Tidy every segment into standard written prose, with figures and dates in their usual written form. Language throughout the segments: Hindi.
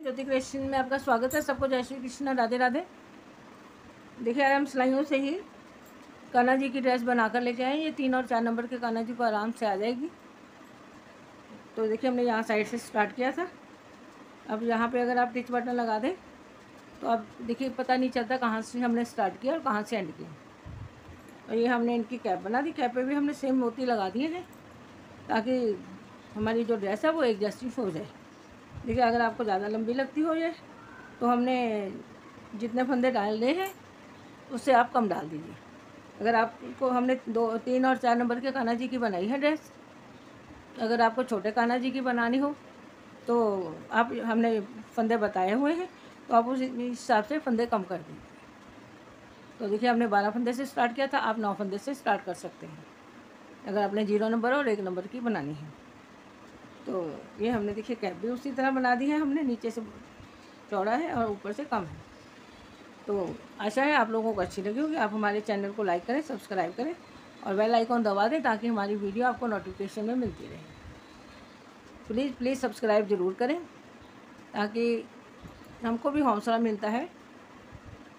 ज्योति क्रिएशन में आपका स्वागत है। सबको जय श्री कृष्ण, राधे राधे। देखिए यार, हम सिलाइयों से ही कान्हा जी की ड्रेस बनाकर लेके आए। ये 3 और 4 नंबर के कान्हा जी को आराम से आ जाएगी। तो देखिए, हमने यहाँ साइड से स्टार्ट किया था। अब यहाँ पे अगर आप टिच बटन लगा दें तो अब देखिए पता नहीं चलता कहाँ से हमने स्टार्ट किया और कहाँ से एंड किया। और ये हमने इनकी कैप बना दी। कैप पे भी हमने सेम मोती लगा दिए हैं ताकि हमारी जो ड्रेस है वो एडजस्टिंग हो जाए। देखिए, अगर आपको ज़्यादा लंबी लगती हो ये तो हमने जितने फंदे डालने हैं उससे आप कम डाल दीजिए। अगर आपको हमने 2, 3 और 4 नंबर के कान्हा जी की बनाई है ड्रेस, अगर आपको छोटे कान्हा जी की बनानी हो तो आप हमने फंदे बताए हुए हैं तो आप उस हिसाब से फंदे कम कर दीजिए। तो देखिए, हमने 12 फंदे से स्टार्ट किया था, आप 9 फंदे से स्टार्ट कर सकते हैं अगर आपने 0 नंबर और 1 नंबर की बनानी है। तो ये हमने देखिए कैप भी उसी तरह बना दी है। हमने नीचे से चौड़ा है और ऊपर से कम है। तो आशा है आप लोगों को अच्छी लगी होगी। आप हमारे चैनल को लाइक करें, सब्सक्राइब करें और बेल आइकॉन दबा दें ताकि हमारी वीडियो आपको नोटिफिकेशन में मिलती रहे। प्लीज़ सब्सक्राइब ज़रूर करें ताकि हमको भी हौसला मिलता है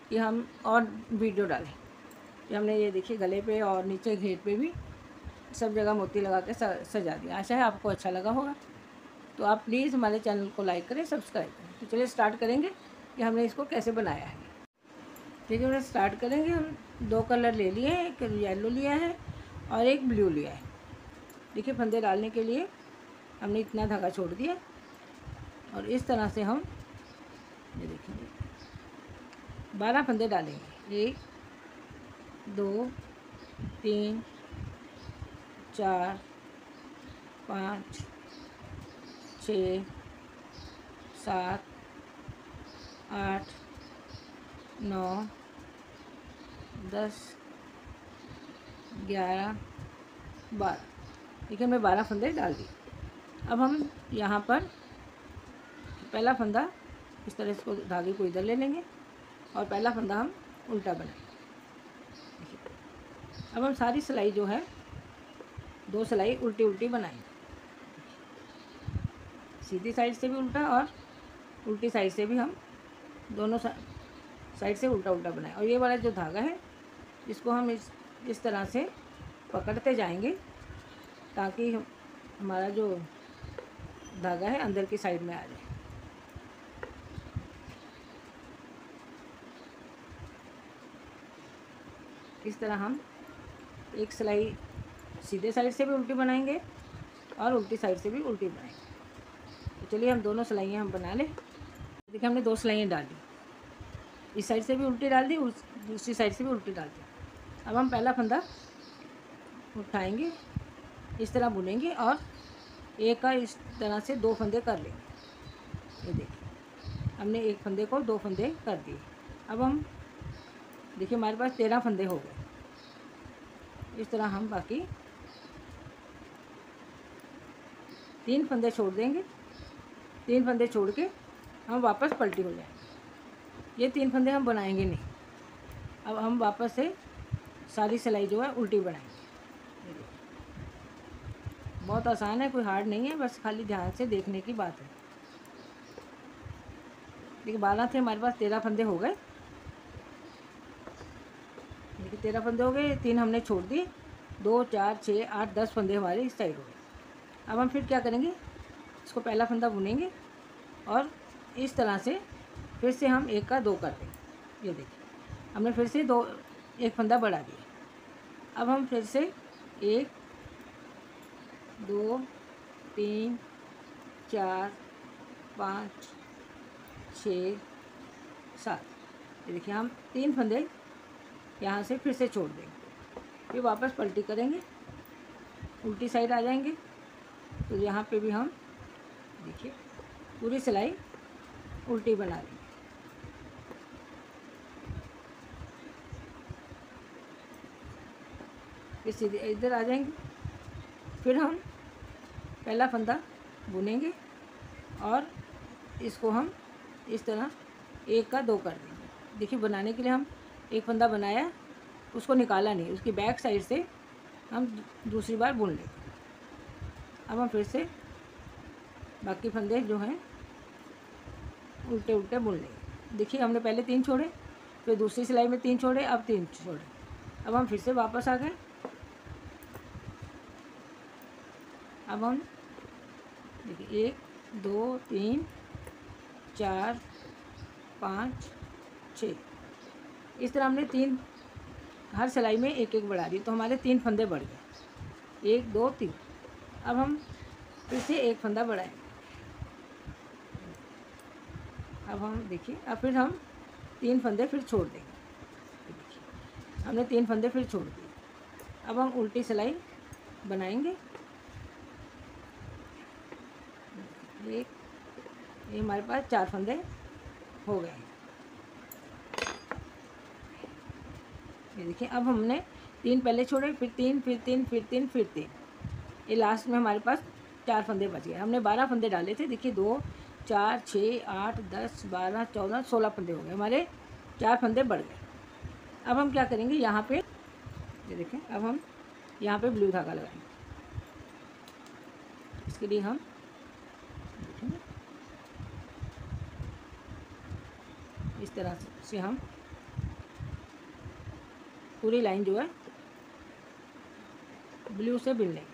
कि हम और वीडियो डालें। कि हमने ये देखिए गले पे और नीचे घेर पे भी सब जगह मोती लगा के सजा दिया। आशा है आपको अच्छा लगा होगा। तो आप प्लीज़ हमारे चैनल को लाइक करें, सब्सक्राइब करें। तो चलिए स्टार्ट करेंगे कि हमने इसको कैसे बनाया है। ठीक है, स्टार्ट करेंगे। हम 2 कलर ले लिए हैं, एक येलो लिया है और एक ब्लू लिया है। देखिए, फंदे डालने के लिए हमने इतना धागा छोड़ दिया और इस तरह से हम ये देखिए 12 फंदे डालेंगे। 1 2 3 4 5 6 7 8 9 10 11 12। देखिए, हमने 12 फंदे डाल दिए। अब हम यहाँ पर पहला फंदा इस तरह इसको धागे को इधर ले लेंगे और पहला फंदा हम उल्टा बनाएंगे। देखिए, अब हम सारी सिलाई जो है 2 सिलाई उल्टी उल्टी बनाएंगे। सीधी साइड से भी उल्टा और उल्टी साइड से भी हम दोनों साइड से उल्टा उल्टा बनाएं। और ये वाला जो धागा है इसको हम इस तरह से पकड़ते जाएंगे ताकि हमारा जो धागा है अंदर की साइड में आ जाए। इस तरह हम एक सिलाई सीधे साइड से भी उल्टी बनाएंगे और उल्टी साइड से भी उल्टी बनाएंगे। तो चलिए हम दोनों सिलाइयाँ हम बना लें। देखिए, हमने 2 सिलाइयाँ डाल दी, इस साइड से भी उल्टी डाल दी, दूसरी साइड से भी उल्टी डाल दी। अब हम पहला फंदा उठाएंगे, इस तरह बुनेंगे और एक का इस तरह से 2 फंदे कर लेंगे। ये देखिए, हमने एक फंदे को 2 फंदे कर दिए। अब हम देखिए हमारे पास 13 फंदे हो गए। इस तरह हम बाकी 3 फंदे छोड़ देंगे। 3 फंदे छोड़ के हम वापस पलटी हो जाएंगे। ये 3 फंदे हम बनाएंगे नहीं। अब हम वापस से सारी सिलाई जो है उल्टी बनाएंगे। बहुत आसान है, कोई हार्ड नहीं है, बस खाली ध्यान से देखने की बात है। देखिए, 12 थे हमारे पास, 13 फंदे हो गए। देखिए 13 फंदे हो गए, 3 हमने छोड़ दिए, 2 4 6 8 10 फंदे हमारे इस साइड हो गए। अब हम फिर क्या करेंगे, इसको पहला फंदा बुनेंगे और इस तरह से फिर से हम 1 का 2 कर देंगे। ये देखिए, हमने फिर से 1 फंदा बढ़ा दिया। अब हम फिर से 1 2 3 4 5 6 7। ये देखिए, हम 3 फंदे यहाँ से फिर से छोड़ देंगे। फिर वापस पलटी करेंगे, उल्टी साइड आ जाएंगे। तो यहाँ पे भी हम देखिए पूरी सिलाई उल्टी बना लेंगे। फिर सीधे इधर आ जाएंगे। फिर हम पहला फंदा बुनेंगे और इसको हम इस तरह 1 का 2 कर देंगे। देखिए, बनाने के लिए हम 1 फंदा बनाया, उसको निकाला नहीं, उसकी बैक साइड से हम दूसरी बार बुन लेंगे। अब हम फिर से बाकी फंदे जो हैं उल्टे उल्टे बुन लेंगे। देखिए हमने पहले 3 छोड़े, फिर दूसरी सिलाई में 3 छोड़े, अब 3 छोड़े। अब हम फिर से वापस आ गए। अब हम देखिए 1 2 3 4 5 6, इस तरह हमने 3 हर सिलाई में एक एक बढ़ा दी, तो हमारे 3 फंदे बढ़ गए, 1 2 3। अब हम फिर से एक फंदा बढ़ाएंगे। अब हम देखिए, अब फिर हम 3 फंदे फिर छोड़ देंगे। देखिए हमने 3 फंदे फिर छोड़ दिए। अब हम उल्टी सिलाई बनाएंगे। एक, ये हमारे पास 4 फंदे हो गए। ये देखिए अब हमने 3 पहले छोड़े, फिर 3 फिर 3 फिर 3 फिर 3, ये लास्ट में हमारे पास 4 फंदे बच गए। हमने 12 फंदे डाले थे। देखिए 2 4 6 8 10 12 14 16 फंदे हो गए, हमारे 4 फंदे बढ़ गए। अब हम क्या करेंगे, यहाँ पे ये देखें, अब हम यहाँ पे ब्लू धागा लगाएंगे। इसके लिए हम देखेंगे इस तरह से हम पूरी लाइन जो है ब्लू से बिन लेंगे।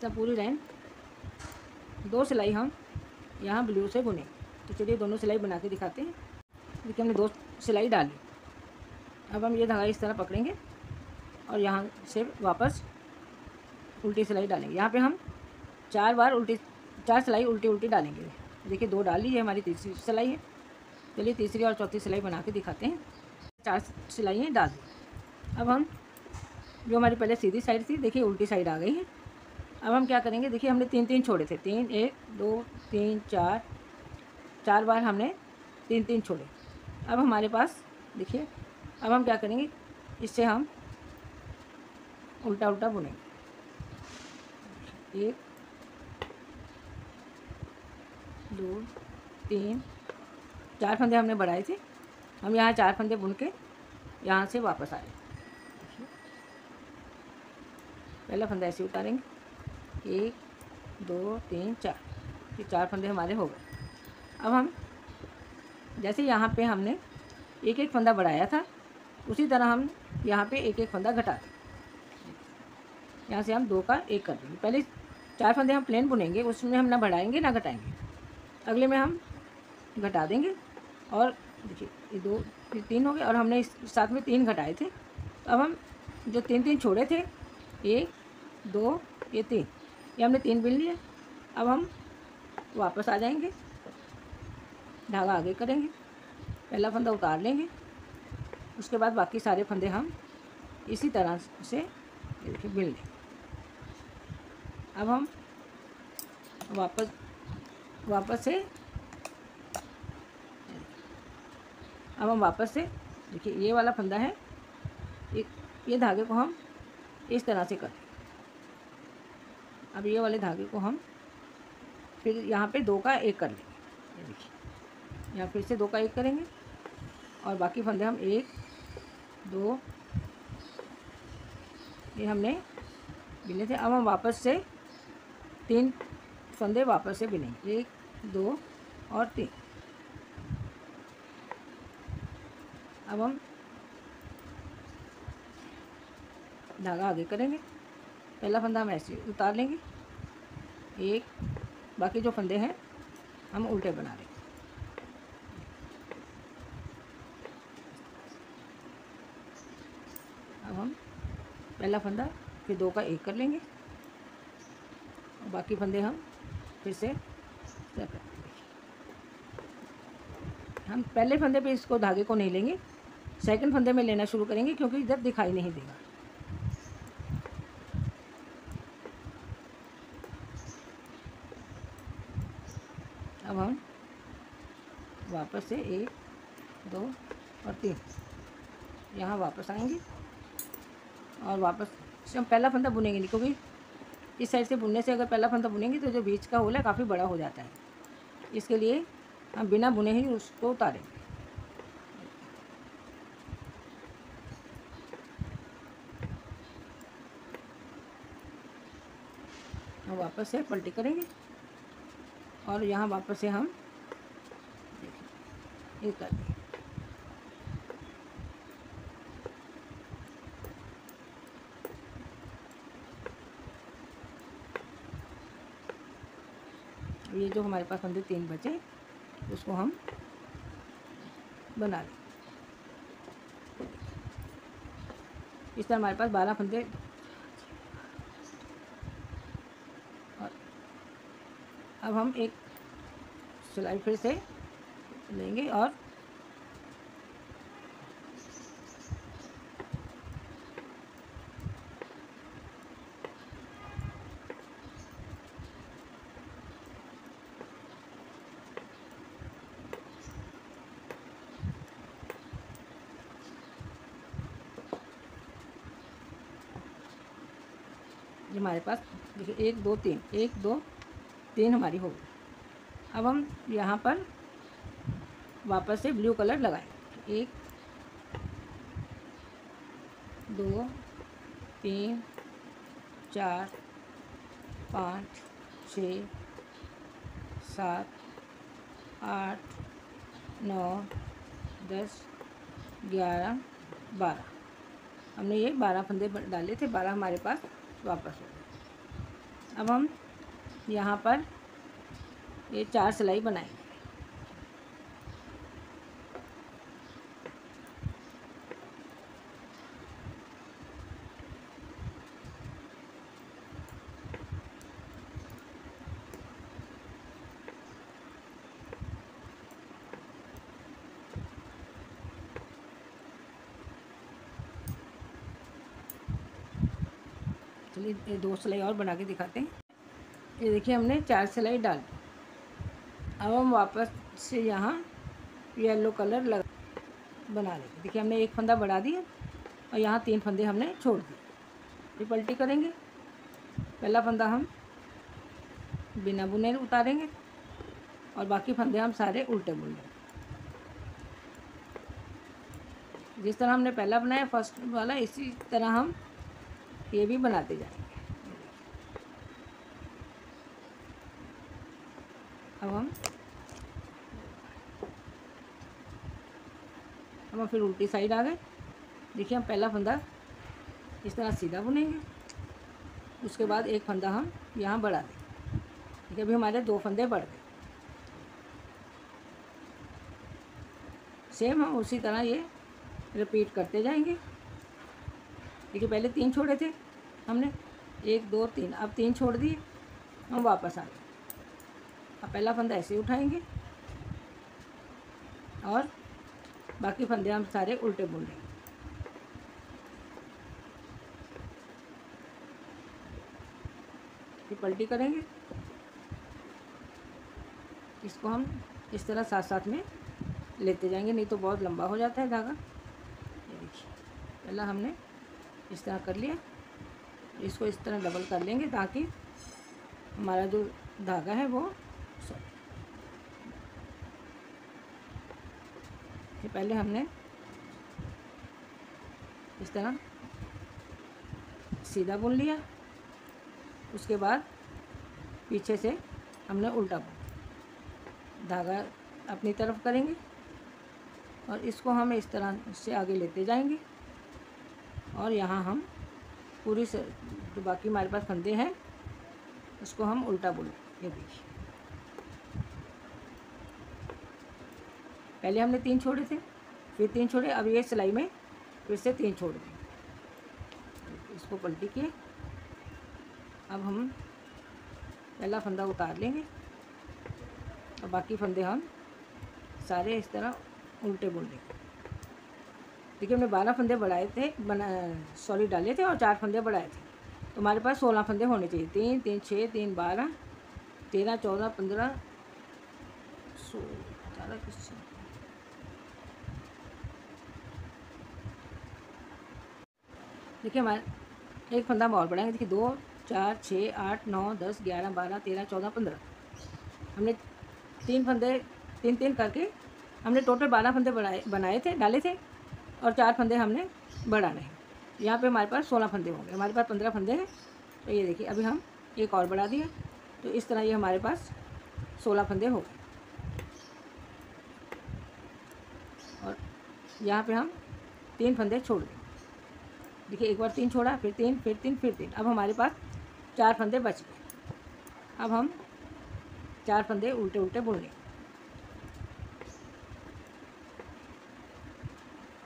सब पूरी लाइन 2 सिलाई हम यहाँ ब्लू से बुनेंगे। तो चलिए दोनों सिलाई बना के दिखाते हैं। देखिए हमने 2 सिलाई डाली। अब हम ये धागा इस तरह पकड़ेंगे और यहाँ से वापस उल्टी सिलाई डालेंगे। यहाँ पे हम 4 बार 4 सिलाई उल्टी उल्टी डालेंगे। देखिए 2 डाली, है हमारी तीसरी सिलाई है। चलिए तीसरी और चौथी सिलाई बना के दिखाते हैं। 4 सिलाइयाँ डाल दी। अब हम जो हमारी पहले सीधी साइड थी, देखिए उल्टी साइड आ गई है। अब हम क्या करेंगे, देखिए हमने 3 3 छोड़े थे, 3 1 2 3 4, 4 बार हमने 3 3 छोड़े। अब हमारे पास देखिए, अब हम क्या करेंगे, इससे हम उल्टा उल्टा बुनेंगे। 1 2 3 4 फंदे हमने बढ़ाए थे। हम यहाँ 4 फंदे बुन के यहाँ से वापस आए। पहला फंदा ऐसे उतारेंगे, 1 2 3 4, ये 4 फंदे हमारे हो गए। अब हम जैसे यहाँ पे हमने एक एक फंदा बढ़ाया था, उसी तरह हम यहाँ पे एक एक फंदा घटा दें। यहाँ से हम 2 का 1 कर देंगे। पहले 4 फंदे हम प्लेन बुनेंगे, उसमें हम ना बढ़ाएंगे ना घटाएंगे। अगले में हम घटा देंगे। और देखिए ये 2 ये 3 हो गए, और हमने इस साथ में 3 घटाए थे। अब हम जो 3 3 छोड़े थे, 1 2 ये 3, ये हमने 3 बिन लिए। अब हम वापस आ जाएंगे, धागा आगे करेंगे, पहला फंदा उतार लेंगे। उसके बाद बाकी सारे फंदे हम इसी तरह से देखिए बिन लेंगे। अब हम वापस से देखिए ये वाला फंदा है, ये धागे को हम इस तरह से करें। अब ये वाले धागे को हम फिर यहाँ पे 2 का 1 कर लेंगे। ये देखिए यहाँ फिर से 2 का 1 करेंगे, और बाकी फंदे हम 1 2 ये हमने बिने थे। अब हम वापस से 3 फंदे वापस से बिनेंगे, 1 2 और 3। अब हम धागा आगे करेंगे, पहला फंदा हम ऐसे उतार लेंगे, 1, बाकी जो फंदे हैं हम उल्टे बना लेंगे। अब हम पहला फंदा फिर 2 का 1 कर लेंगे, और बाकी फंदे हम फिर से कर। हम पहले फंदे पे इसको धागे को नहीं लेंगे, सेकंड फंदे में लेना शुरू करेंगे, क्योंकि इधर दिखाई नहीं देगा। अब हम वापस से 1 2 और 3 यहाँ वापस आएंगे, और वापस से हम पहला फंदा बुनेंगे नहीं, क्योंकि इस साइड से बुनने से अगर पहला फंदा बुनेंगे तो जो बीच का होल है काफ़ी बड़ा हो जाता है। इसके लिए हम बिना बुने ही उसको उतारेंगे। और वापस से पलटी करेंगे और यहाँ वापस से हम ये कर देंगे। ये जो हमारे पास फंदे 3 बचे उसको हम बना लें। इस तरह हमारे पास 12 फंदे और अब हम एक सिलाई फिर से लेंगे और हमारे पास देखिए 1 2 3 1 2 3 हमारी हो गई। अब हम यहाँ पर वापस से ब्लू कलर लगाएंगे। 1 2 3 4 5 6 7 8 9 10 11 12 हमने ये 12 फंदे डाले थे। 12 हमारे पास वापस हो गए। अब हम यहाँ पर ये 4 सिलाई बनाएंगे। चलिए 2 सिलाई और बना के दिखाते हैं। ये देखिए हमने 4 सिलाई डाल दी। अब हम वापस से यहाँ येलो कलर बना लेंगे। देखिए हमने एक फंदा बढ़ा दिया और यहाँ 3 फंदे हमने छोड़ दिए। ये पलटी करेंगे। पहला फंदा हम बिना बुने उतारेंगे और बाकी फंदे हम सारे उल्टे बुन लेंगे। जिस तरह हमने पहला बनाया फर्स्ट वाला, इसी तरह हम ये भी बनाते जाएंगे। अब हम फिर उल्टी साइड आ गए। देखिए हम पहला फंदा इस तरह सीधा बुनेंगे, उसके बाद एक फंदा हम यहाँ बढ़ा देंगे। देखिए अभी हमारे 2 फंदे बढ़ गए। सेम हम उसी तरह ये रिपीट करते जाएंगे। देखिए पहले 3 छोड़े थे हमने, 1 2 3, अब 3 छोड़ दिए, हम वापस आ गए। अब पहला फंदा ऐसे उठाएंगे और बाकी फंदे हम सारे उल्टे बुन लेंगे। फिर पलटी करेंगे। इसको हम इस तरह साथ साथ में लेते जाएंगे, नहीं तो बहुत लंबा हो जाता है धागा। ये देखिए पहला हमने इस तरह कर लिया, इसको इस तरह डबल कर लेंगे ताकि हमारा जो धागा है वो पहले हमने इस तरह सीधा बुन लिया, उसके बाद पीछे से हमने उल्टा बुन, धागा अपनी तरफ करेंगे और इसको हम इस तरह से आगे लेते जाएंगे और यहाँ हम पूरी से जो बाकी हमारे पास फंदे हैं उसको हम उल्टा बुन। ये देखिए पहले हमने 3 छोड़े थे, फिर 3 छोड़े, अब ये सिलाई में फिर से 3 छोड़ दें। इसको पलटी किए। अब हम पहला फंदा उतार लेंगे और बाकी फंदे हम सारे इस तरह उल्टे बुन लेंगे। देखिए हमने 12 फंदे बढ़ाए थे, डाले थे और 4 फंदे बढ़ाए थे, तो हमारे पास 16 फंदे होने चाहिए। 3 3 6 3 12 13 14 15 16 किस देखिए हमारे एक फंदा हम और बढ़ाएंगे। देखिए 2 4 6 8 9 10 11 12 13 14 15 हमने 3 फंदे 3 3 करके हमने टोटल 12 फंदे बनाए थे, डाले थे और 4 फंदे हमने बढ़ाने हैं। यहाँ पे हमारे पास 16 फंदे होंगे, हमारे पास 15 फंदे हैं। तो ये देखिए अभी हम एक और बढ़ा दिया। तो इस तरह ये हमारे पास 16 फंदे हो गए। और यहाँ पे हम 3 फंदे छोड़ दें। देखिए एक बार 3 छोड़ा, फिर 3, फिर 3, फिर 3। अब हमारे पास 4 फंदे बच गए। अब हम 4 फंदे उल्टे उल्टे बुन लें।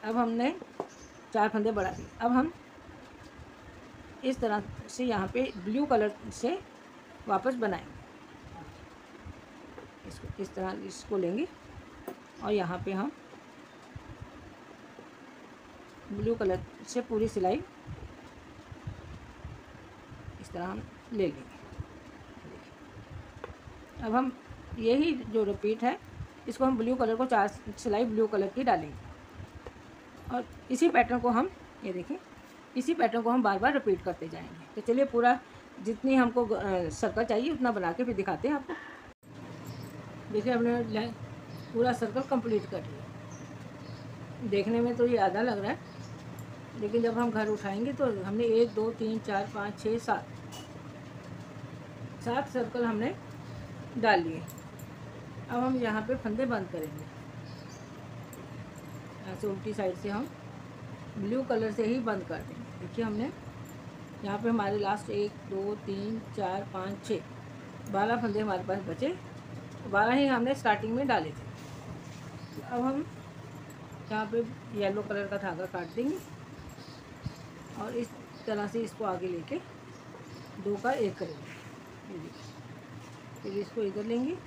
अब हमने 4 फंदे बढ़ा दिए। अब हम इस तरह से यहाँ पे ब्लू कलर से वापस बनाएंगे। इसको इस तरह इसको लेंगे और यहाँ पे हम ब्लू कलर से पूरी सिलाई इस तरह हम ले लेंगे। अब हम यही जो रिपीट है इसको हम ब्लू कलर को 4 सिलाई ब्लू कलर की डालेंगे और इसी पैटर्न को हम ये देखिए इसी पैटर्न को हम बार बार रिपीट करते जाएंगे। तो चलिए पूरा जितनी हमको सर्कल चाहिए उतना बना के फिर दिखाते हैं आपको। देखिए हमने पूरा सर्कल कंप्लीट कर लिया। देखने में तो ये आधा लग रहा है, लेकिन जब हम घर उठाएंगे तो हमने 1 2 3 4 5 6 7 सर्कल हमने डाल लिए। अब हम यहाँ पे फंदे बंद करेंगे। यहाँ से उल्टी साइड से हम ब्लू कलर से ही बंद कर देंगे। देखिए हमने यहाँ पे हमारे लास्ट 1 2 3 4 5 6 12 फंदे हमारे पास बचे। 12 ही हमने स्टार्टिंग में डाले थे। तो अब हम यहाँ पे येलो कलर का धागा काट देंगे और इस तरह से इसको आगे लेके 2 का 1 करेंगे। ये देखिए फिर इसको इधर लेंगे,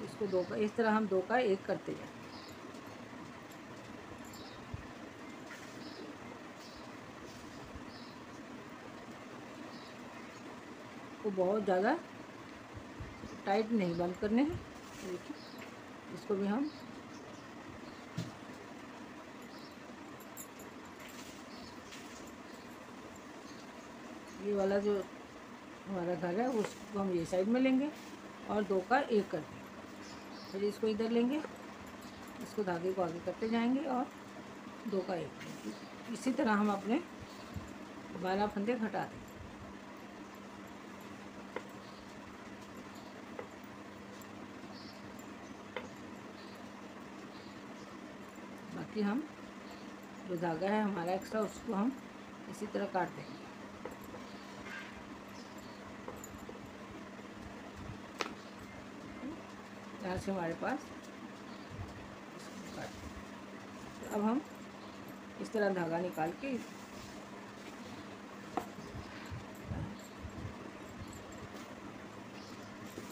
इसको 2 का इस तरह हम 2 का 1 करते जाएंगे। को बहुत ज़्यादा टाइट नहीं बंद करने हैं। देखिए इसको भी हम ये वाला जो हमारा घर है उसको हम ये साइड में लेंगे और 2 का 1 कर देंगे। फिर इसको इधर लेंगे, इसको धागे को आगे करते जाएंगे और 2 का 1। इसी तरह हम अपने 12 फंदे घटा देंगे। बाकी हम जो धागा है हमारा एक्स्ट्रा उसको हम इसी तरह काट देंगे। यहाँ से हमारे पास काट। तो अब हम इस तरह धागा निकाल के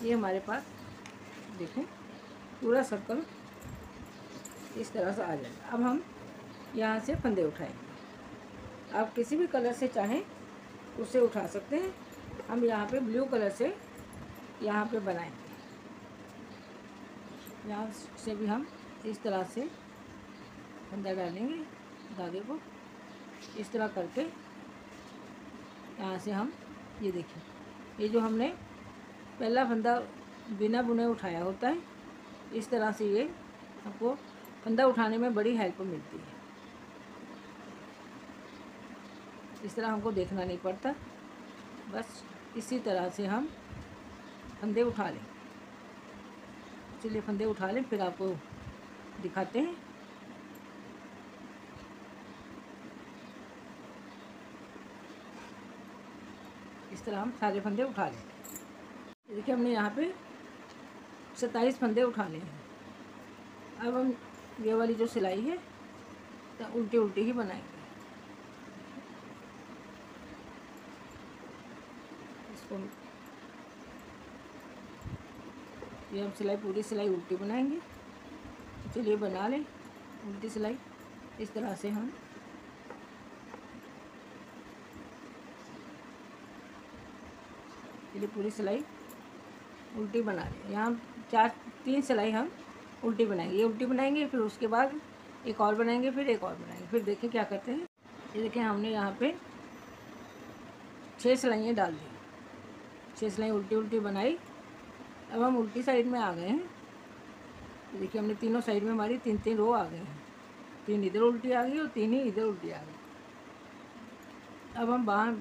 ये हमारे पास देखें पूरा सर्कल इस तरह से आ जाएगा। अब हम यहाँ से फंदे उठाएंगे। आप किसी भी कलर से चाहें उसे उठा सकते हैं। हम यहाँ पे ब्लू कलर से यहाँ पे बनाएंगे। यहाँ से भी हम इस तरह से फंदा डालेंगे, धागे को इस तरह करके यहाँ से हम ये देखिए ये जो हमने पहला फंदा बिना बुने उठाया होता है, इस तरह से ये आपको फंदा उठाने में बड़ी हेल्प मिलती है। इस तरह हमको देखना नहीं पड़ता, बस इसी तरह से हम फंदे उठा लें। चलिए फंदे उठा लें फिर आपको दिखाते हैं। इस तरह हम सारे फंदे उठा लें। देखिए हमने यहाँ पे 27 फंदे उठा लिए हैं। अब हम ये वाली जो सिलाई है तो उल्टी उल्टी ही बनाएंगे। इसको ये हम सिलाई पूरी सिलाई उल्टी बनाएंगे। चलिए बना लें उल्टी सिलाई। इस तरह से हम चलिए पूरी सिलाई उल्टी बना लें। यहाँ 3 सिलाई हम उल्टी बनाएंगे। ये उल्टी बनाएंगे, फिर उसके बाद एक और बनाएंगे, फिर एक और बनाएंगे। फिर देखिए क्या करते हैं। ये देखिए हमने यहाँ पे 6 सिलाइयाँ डाल दी, 6 सिलाई उल्टी उल्टी बनाई। अब हम उल्टी साइड में आ गए हैं। देखिए हमने तीनों साइड में हमारी 3-3 रो आ गए हैं। 3 इधर उल्टी आ गई और 3 ही इधर उल्टी आ गई। अब हम बाहर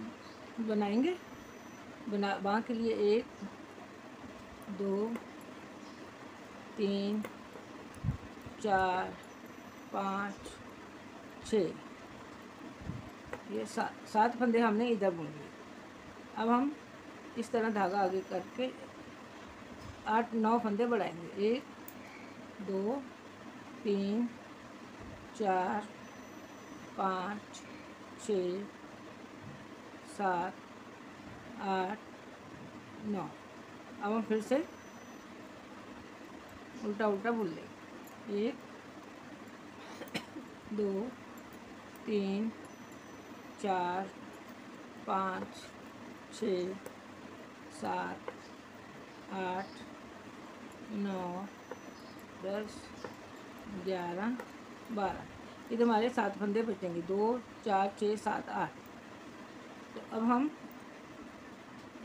बनाएंगे बाँह के लिए 1 2 3 4 5 6, ये 7 फंदे हमने इधर बुन लिए। अब हम इस तरह धागा आगे करके 8-9 फंदे बढ़ाएंगे। 1 2 3 4 5 6 7 8 9। अब हम फिर से उल्टा उल्टा बुन लेंगे। 1 2 3 4 5 6 7 8 9 10 11 12। इधर हमारे 7 फंदे बचेंगे। 2 4 6 7 8। तो अब हम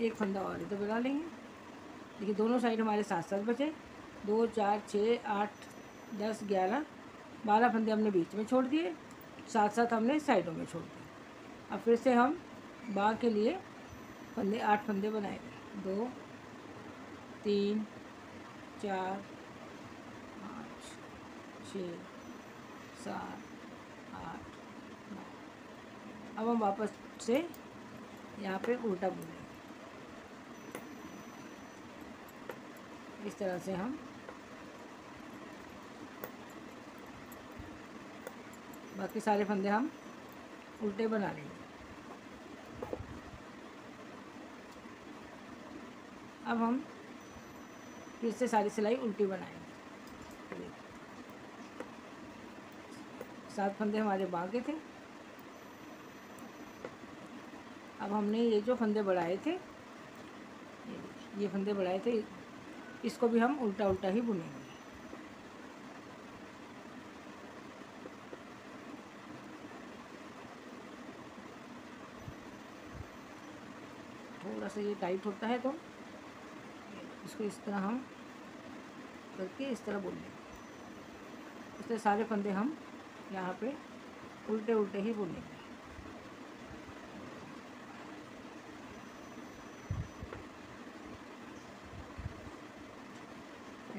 एक फंदा और इधर बना लेंगे। देखिए दोनों साइड हमारे 7 बचे। 2 4 6 8 10 11 12 फंदे हमने बीच में छोड़ दिए, 7 हमने साइडों में छोड़ दिए। अब फिर से हम बाँह के लिए 8 फंदे बनाएंगे। 2 3 4 5 6 7 8 9। अब हम वापस से यहाँ पे उल्टा बुनेंगे। इस तरह से हम बाकी सारे फंदे हम उल्टे बना लेंगे। अब हम फिर से सारी सिलाई उल्टी बनाएंगे। 7 फंदे हमारे बाकी थे। अब हमने ये जो फंदे बढ़ाए थे, ये फंदे बढ़ाए थे, इसको भी हम उल्टा उल्टा ही बुनेंगे। थोड़ा सा ये टाइट होता है तो इसको इस तरह हम करके इस तरह बुन लेंगे। इस तरह सारे फंदे हम यहाँ पे उल्टे उल्टे ही बुनेंगे।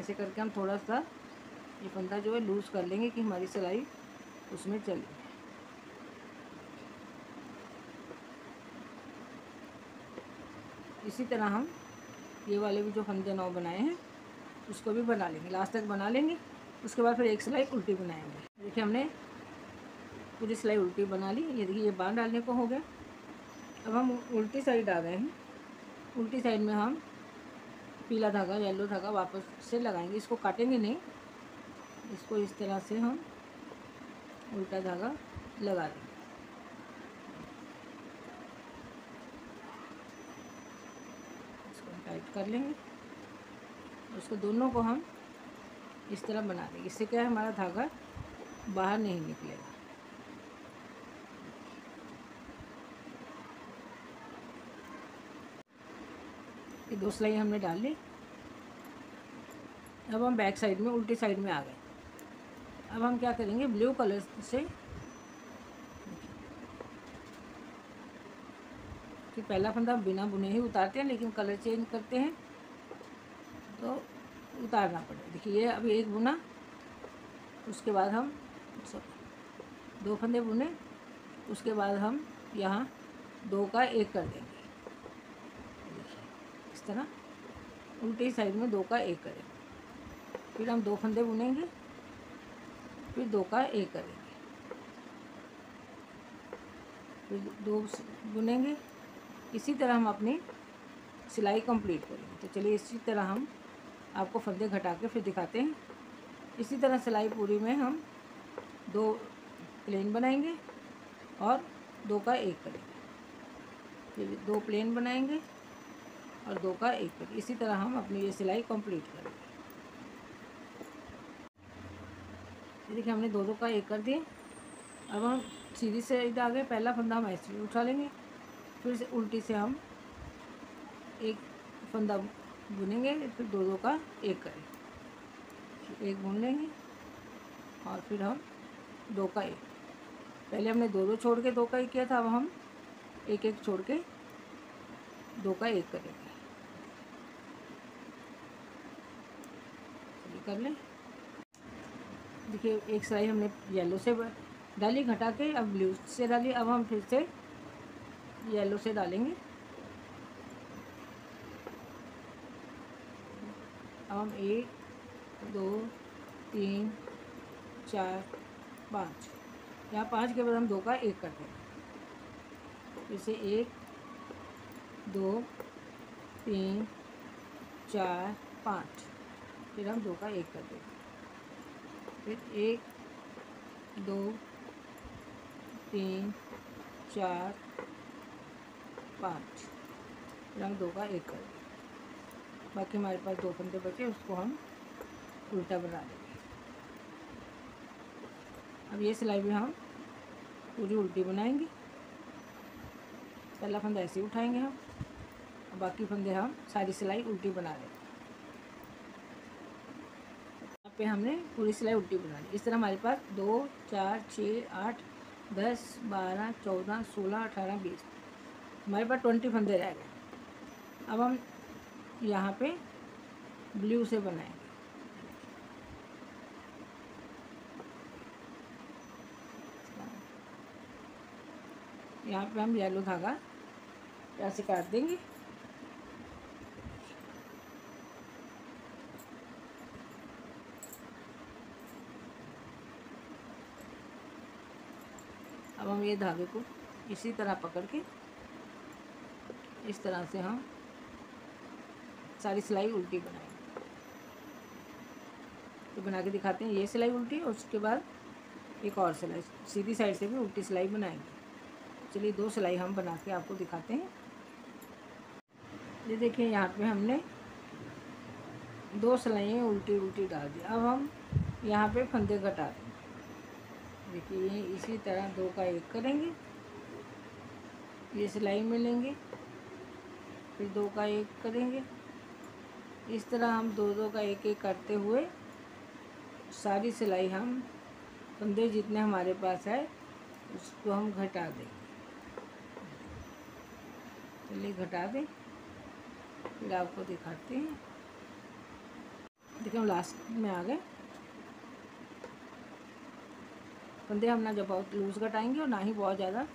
ऐसे करके हम थोड़ा सा ये फंदा जो है लूज़ कर लेंगे कि हमारी सिलाई उसमें चले। इसी तरह हम ये वाले भी जो फंदे 9 बनाए हैं उसको भी बना लेंगे, लास्ट तक बना लेंगे। उसके बाद फिर एक सिलाई उल्टी बनाएंगे। देखिए हमने पूरी सिलाई उल्टी बना ली। ये देखिए ये बाँह डालने को हो गया। अब हम उल्टी साइड आ गए हैं। उल्टी साइड में हम पीला धागा, येलो धागा वापस से लगाएंगे। इसको काटेंगे नहीं, इसको इस तरह से हम उल्टा धागा लगा देंगे। इसको टाइट कर लेंगे। उसको दोनों को हम इस तरह बना देंगे। इससे क्या है, हमारा धागा बाहर नहीं निकलेगा। ये 2 सिलाई हमने डाल ली। अब हम बैक साइड में उल्टी साइड में आ गए। अब हम क्या करेंगे, ब्लू कलर से कि पहला फंदा बिना बुने ही उतारते हैं, लेकिन कलर चेंज करते हैं तो उतारना पड़ेगा। देखिए ये अभी एक बुना, उसके बाद हम 2 फंदे बुने, उसके बाद हम यहाँ 2 का 1 कर देंगे। इस तरह उल्टी साइड में 2 का 1 करेंगे। फिर हम 2 फंदे बुनेंगे, फिर 2 का 1 करेंगे, फिर 2 बुनेंगे। इसी तरह हम अपनी सिलाई कंप्लीट करेंगे। तो चलिए इसी तरह हम आपको फंदे घटा के फिर दिखाते हैं। इसी तरह सिलाई पूरी में हम 2 प्लेन बनाएंगे और 2 का 1 करेंगे, फिर 2 प्लेन बनाएंगे और 2 का 1 करेंगे। इसी तरह हम अपनी ये सिलाई कंप्लीट करेंगे। देखिए हमने 2 का 1 कर दिए। अब हम सीधी से इधर आ गए। पहला फंदा हम ऐसे उठा लेंगे, फिर से उल्टी से हम एक फंदा बुनेंगे, फिर 2 का 1 करेंगे, 1 बुन लेंगे और फिर हम 2 का 1। पहले हमने 2 छोड़ के 2 का 1 किया था, अब हम 1 छोड़ के 2 का 1 करेंगे। चलिए कर लें। देखिए एक सिलाई हमने येलो से डाली घटा के, अब ब्लू से डाली, अब हम फिर से येलो से डालेंगे। अब हम 1 2 3 4 5, यहाँ 5 के बाद हम 2 का 1 करते हैं। फिर से 1 2 3 4 5, फिर हम 2 का 1 करते हैं। फिर 1 2 3 4 5, फिर हम 2 का 1 करते हैं। बाकी हमारे पास 2 फंदे बचे, उसको हम उल्टा बना देंगे। अब ये सिलाई भी हम पूरी उल्टी बनाएंगे। पहला फंदा ऐसे ही उठाएंगे हम, और बाकी फंदे हम सारी सिलाई उल्टी बना देंगे। यहाँ पे हमने पूरी सिलाई उल्टी बना ली। इस तरह हमारे पास 2 4 6 8 10 12 14 16 18 20, हमारे पास 20 फंदे रह गए। अब हम यहाँ पे ब्लू से बनाएंगे। यहाँ पे हम येलो धागा ऐसे काट देंगे। अब हम ये धागे को इसी तरह पकड़ के इस तरह से हम सारी सिलाई उल्टी बनाएंगे। तो बना के दिखाते हैं, ये सिलाई उल्टी, और उसके बाद एक और सिलाई सीधी साइड से भी उल्टी सिलाई बनाएंगे। चलिए 2 सिलाई हम बना के आपको दिखाते हैं। ये देखिए यहाँ पे हमने 2 सिलाइयाँ उल्टी उल्टी डाल दी। अब हम यहाँ पे फंदे घटा देंगे। देखिए ये इसी तरह 2 का 1 करेंगे, ये सिलाई में लेंगे, फिर 2 का 1 करेंगे। इस तरह हम 2 का 1 करते हुए सारी सिलाई हम फंदे जितने हमारे पास है उसको हम घटा देंगे। चलिए घटा दें, फिर आपको दिखाते हैं। देखिए हम लास्ट में आ गए। फंदे हम ना जब बहुत लूज़ घटाएंगे और ना ही बहुत ज़्यादा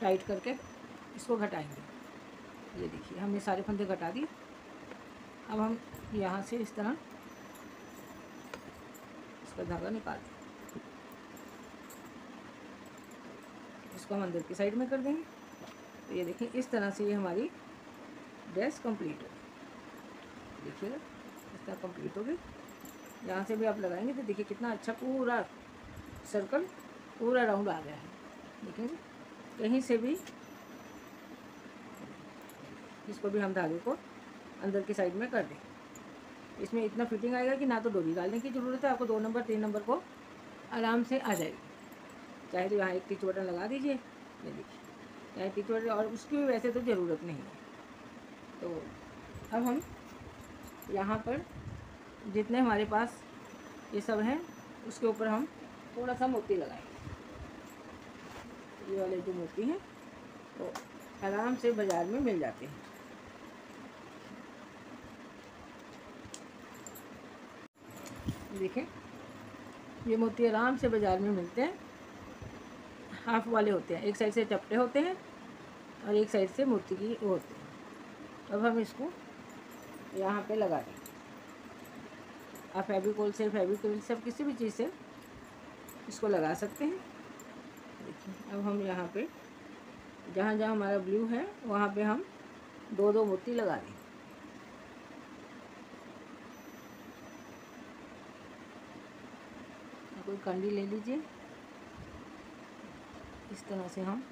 टाइट करके इसको घटाएंगे। ये देखिए हमने सारे फंदे घटा दिए। अब हम यहाँ से इस तरह इसका धागा निकाल दें, इसको हम अंदर की साइड में कर देंगे। तो ये देखिए इस तरह से ये हमारी ड्रेस कंप्लीट होगी। देखिएगा इस तरह कंप्लीट होगी। यहाँ से भी आप लगाएंगे तो देखिए कितना अच्छा पूरा सर्कल, पूरा राउंड आ गया है। देखेंगे कहीं से भी, इसको भी हम धागे को अंदर की साइड में कर दें। इसमें इतना फिटिंग आएगा कि ना तो डोरी डालने की ज़रूरत है, आपको 2 नंबर 3 नंबर को आराम से आ जाएगी। चाहे तो यहाँ एक टिच बटन लगा दीजिए, ये देखिए चाहे टिच बटन, और उसकी भी वैसे तो ज़रूरत नहीं है। तो अब हम यहाँ पर जितने हमारे पास ये सब हैं उसके ऊपर हम थोड़ा सा मोती लगाएंगे। ये वाले जो मोती हैं तो आराम से बाज़ार में मिल जाते हैं। देखें ये मोती आराम से बाज़ार में मिलते हैं, हाफ वाले होते हैं, एक साइड से चपटे होते हैं और एक साइड से मोती की वो होते हैं। अब हम इसको यहाँ पे लगा दें। आप फेविकोल से, फेविकोल से, किसी भी चीज़ से इसको लगा सकते हैं। देखिए अब हम यहाँ पे जहाँ जहाँ हमारा ब्लू है वहाँ पे हम 2-2 मोती लगा दें। कोई कंडी ले लीजिए, इस तरह से हम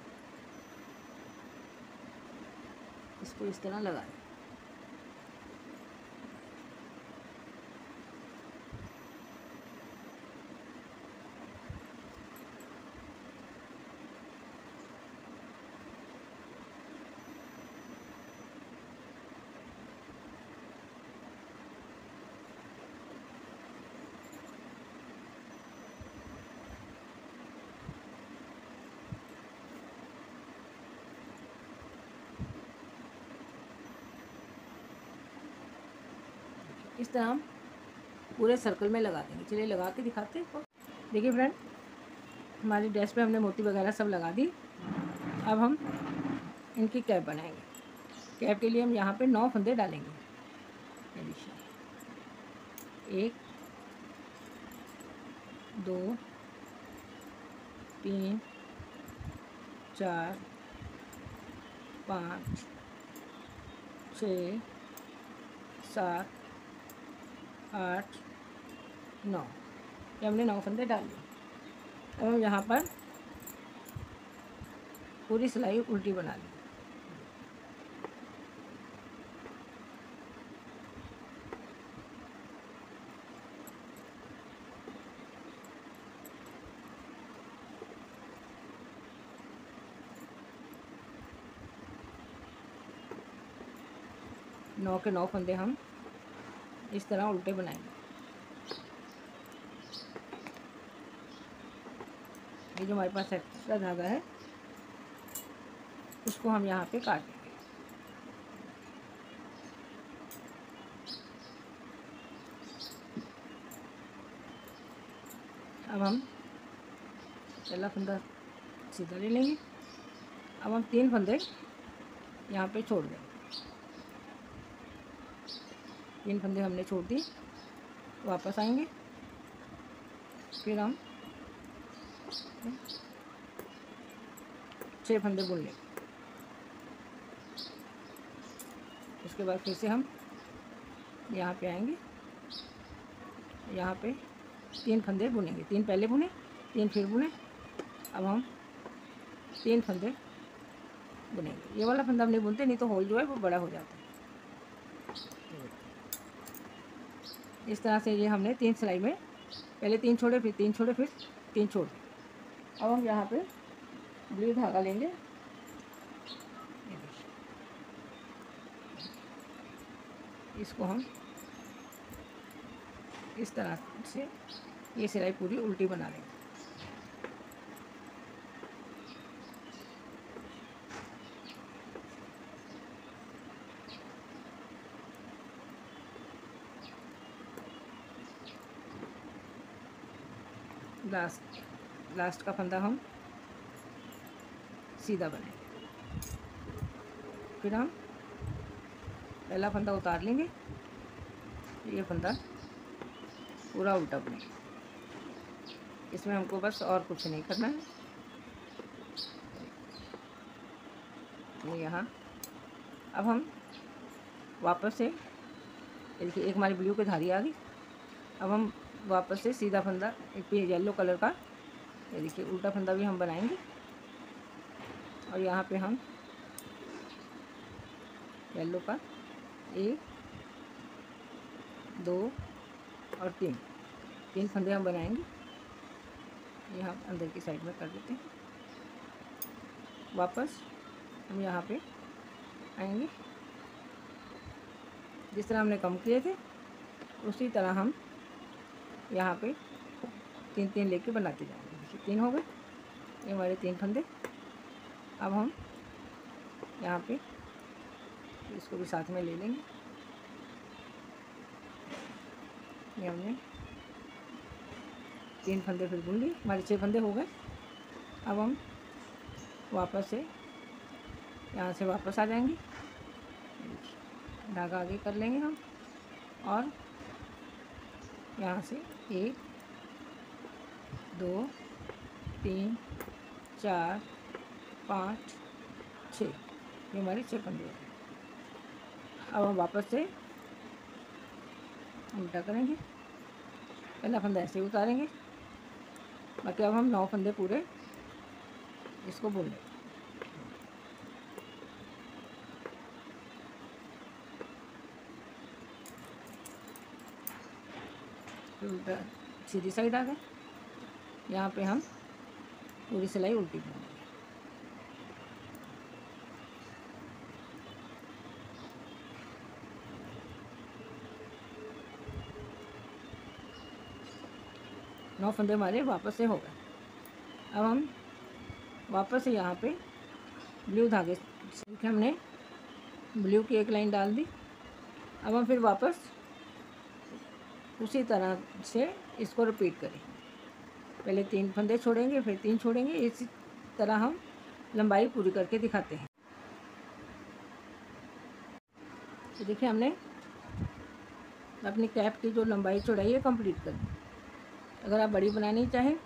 इसको इस तरह लगा दें। इस तरह हम पूरे सर्कल में लगा देंगे। चलिए लगा के दिखाते हैं आपको। देखिए फ्रेंड, हमारी ड्रेस पे हमने मोती वगैरह सब लगा दी। अब हम इनकी कैप बनाएंगे। कैप के लिए हम यहाँ पे 9 फंदे डालेंगे। ये देखिए, 1 2 3 4 5 6 7 8 9, ये हमने 9 फंदे डाल दिए। अब हम यहाँ पर पूरी सिलाई उल्टी बना ली। नौ के 9 फंदे हम इस तरह उल्टे बनाएंगे। ये जो हमारे पास एक्स्ट्रा धागा है उसको हम यहाँ पे काट देंगे। अब हम पहला फंदा सीधा ले लेंगे। अब हम 3 फंदे यहाँ पे छोड़ देंगे। 3 फंदे हमने छोड़ दिए, वापस आएंगे। फिर हम 6 फंदे बुन लेंगे। उसके बाद फिर से हम यहाँ पे आएंगे। यहाँ पे 3 फंदे बुनेंगे। 3 पहले बुने, 3 फिर बुने। अब हम 3 फंदे बुनेंगे। ये वाला फंदा हम नहीं बुनते, नहीं तो होल जो है वो बड़ा हो जाता है। इस तरह से ये हमने 3 सिलाई में पहले 3 छोड़े, फिर 3 छोड़े, फिर 3 छोड़े। अब हम यहाँ पे ब्लू धागा लेंगे। इसको हम इस तरह से ये सिलाई पूरी उल्टी बना लेंगे। लास्ट का फंदा हम सीधा बनाएंगे। फिर हम पहला फंदा उतार लेंगे। ये फंदा पूरा उल्टा बनेगा। इसमें हमको बस और कुछ नहीं करना है। ये यहाँ अब हम वापस से देखिए, एक हमारी ब्लू की धारी आ गई। अब हम वापस से सीधा फंदा, एक येलो कलर का, ये देखिए उल्टा फंदा भी हम बनाएंगे। और यहाँ पे हम येलो का 1 2 और 3 फंदे हम बनाएंगे। ये हम अंदर की साइड में कर देते हैं। वापस हम यहाँ पे आएंगे। जिस तरह हमने कम किए थे उसी तरह हम यहाँ पे 3 लेके बनाते जाएंगे। देखिए 3 हो गए, ये हमारे 3 फंदे। अब हम यहाँ पे इसको भी साथ में ले लेंगे। ये हमने 3 फंदे फिर बुन लिए, हमारे 6 फंदे हो गए। अब हम वापस से यहाँ से वापस आ जाएंगे। धागा आगे कर लेंगे हम और यहाँ से 1 2 3 4 5 6, ये हमारे 6 फंदे हो गए। अब हम वापस से उल्टा करेंगे। पहला फंदा ऐसे ही उतारेंगे। बाकी अब हम 9 फंदे पूरे इसको बुन लेंगे। फिर उल्टा सीधी साइड आ गए। यहाँ पे हम पूरी सिलाई उल्टी बुनेंगे। नौ फंदे हमारे वापस से हो गए। अब हम वापस से यहाँ पे ब्लू धागे से हमने ब्लू की एक लाइन डाल दी। अब हम फिर वापस उसी तरह से इसको रिपीट करें। पहले 3 फंदे छोड़ेंगे, फिर 3 छोड़ेंगे। इसी तरह हम लंबाई पूरी करके दिखाते हैं। तो देखिए हमने अपनी कैप की जो लंबाई चौड़ाई है कंप्लीट कर दी। अगर आप बड़ी बनानी चाहें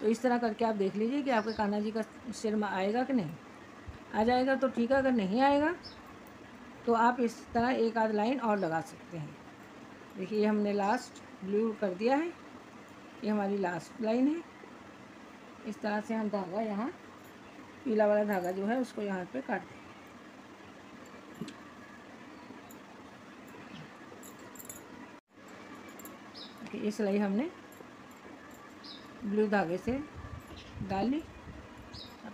तो इस तरह करके आप देख लीजिए कि आपके कान्हा जी का सिर में आएगा कि नहीं। आ जाएगा तो ठीक है, अगर नहीं आएगा तो आप इस तरह एक आध लाइन और लगा सकते हैं। देखिए हमने लास्ट ब्लू कर दिया है, ये हमारी लास्ट लाइन है। इस तरह से हम धागा यहाँ पीला वाला धागा जो है उसको यहाँ पे काट दें। ये सिलाई हमने ब्लू धागे से डाल ली,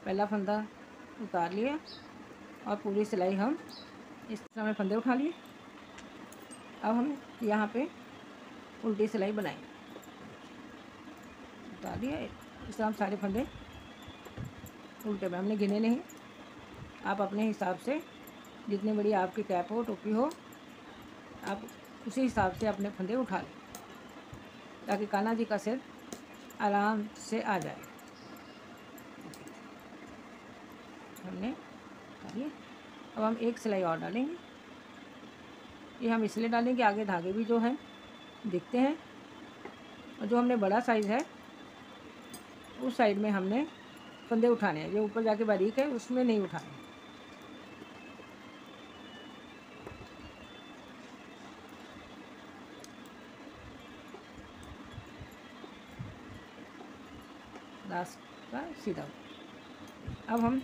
पहला फंदा उतार लिया और पूरी सिलाई हम इस तरह में फंदे उठा लिए। अब हम यहाँ पे उल्टी सिलाई बनाएंगे। उतार लिया, इस तरह हम सारे फंदे उल्टे में, हमने गिने नहीं। आप अपने हिसाब से जितनी बड़ी आपकी कैप हो, टोपी हो, आप उसी हिसाब से अपने फंदे उठा लें ताकि कान्हा जी का सिर आराम से आ जाए। हमने डालिए। अब हम एक सिलाई और डालेंगे। ये हम इसलिए डालेंगे आगे धागे भी जो है दिखते हैं, और जो हमने बड़ा साइज़ है उस साइड में हमने फंदे उठाने हैं। जो ऊपर जाके बारीक है उसमें नहीं उठाने। लास्ट का सीधा। अब हम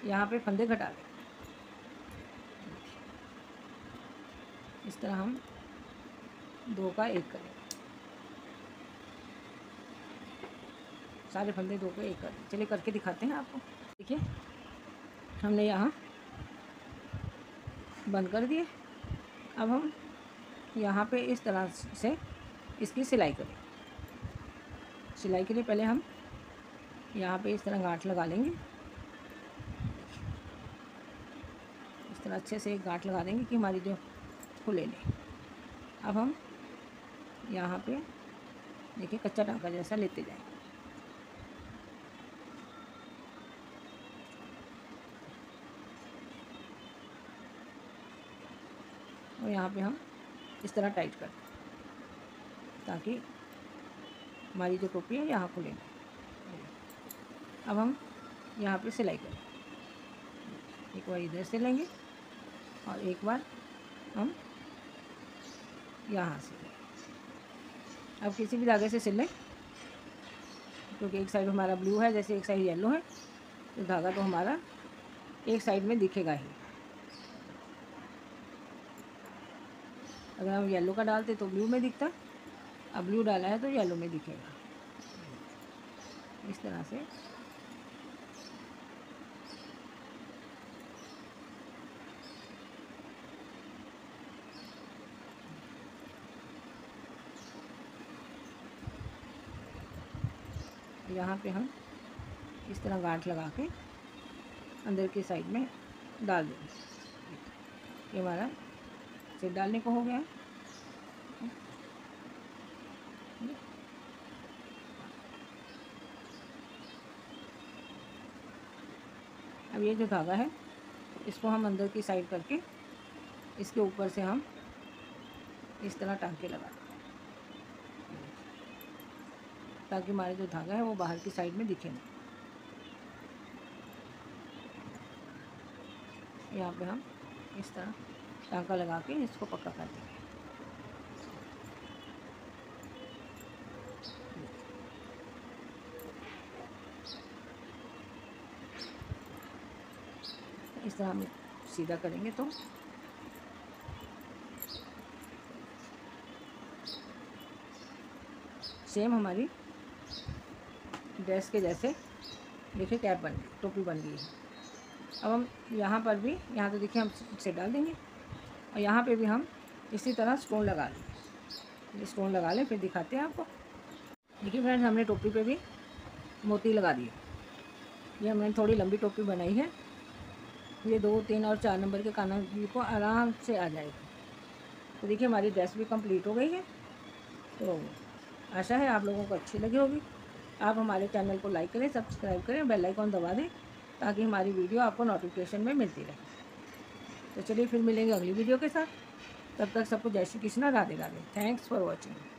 यहाँ पे फंदे घटा लें। इस तरह हम 2 का 1 करें, सारे फंदे 2 का 1 करें। चलिए करके दिखाते हैं आपको। देखिए हमने यहाँ बंद कर दिए। अब हम यहाँ पे इस तरह से इसकी सिलाई करें। सिलाई के लिए पहले हम यहाँ पे इस तरह गांठ लगा लेंगे। इस तरह अच्छे से एक गांठ लगा देंगे कि हमारी जो खुले नहीं। अब हम यहाँ पे देखिए कच्चा टाँका जैसा लेते जाएंगे। और यहाँ पे हम इस तरह टाइट कर दें ताकि हमारी जो टोपी है यहाँ खुले नहीं। अब हम यहाँ पे सिलाई करें। एक बार इधर से लेंगे और एक बार हम यहाँ से। अब किसी भी धागे से सिल लें, क्योंकि एक साइड हमारा ब्लू है, जैसे एक साइड येलो है, तो धागा तो हमारा एक साइड में दिखेगा ही। अगर हम येलो का डालते तो ब्लू में दिखता, अब ब्लू डाला है तो येलो में दिखेगा। इस तरह से यहाँ पे हम इस तरह गांठ लगा के अंदर की साइड में डाल देंगे। ये हमारा सिर डालने को हो गया। अब ये जो धागा है इसको हम अंदर की साइड करके इसके ऊपर से हम इस तरह टांके लगा दें ताकि हमारा जो धागा है वो बाहर की साइड में दिखे नहीं। यहाँ पे हम इस तरह टांका लगा के इसको पक्का कर देंगे। इस तरह हम सीधा करेंगे तो सेम हमारी ड्रेस के जैसे देखिए कैप बन गई, टोपी बन गई है। अब हम यहाँ पर भी, यहाँ तो देखिए हम इसे डाल देंगे और यहाँ पे भी हम इसी तरह स्टोन लगा लेंगे। स्टोन लगा लें फिर दिखाते हैं आपको। देखिए फ्रेंड्स हमने टोपी पे भी मोती लगा दिए। ये हमने थोड़ी लंबी टोपी बनाई है, ये 2, 3 और 4 नंबर के कान्हा जी को आराम से आ जाएगा। तो देखिए हमारी ड्रेस भी कंप्लीट हो गई है। तो आशा है आप लोगों को अच्छी लगी होगी। आप हमारे चैनल को लाइक करें, सब्सक्राइब करें, बेल आइकॉन दबा दें ताकि हमारी वीडियो आपको नोटिफिकेशन में मिलती रहे। तो चलिए फिर मिलेंगे अगली वीडियो के साथ। तब तक सबको जय Shri Krishna, Radhe Radhe. Thanks for watching.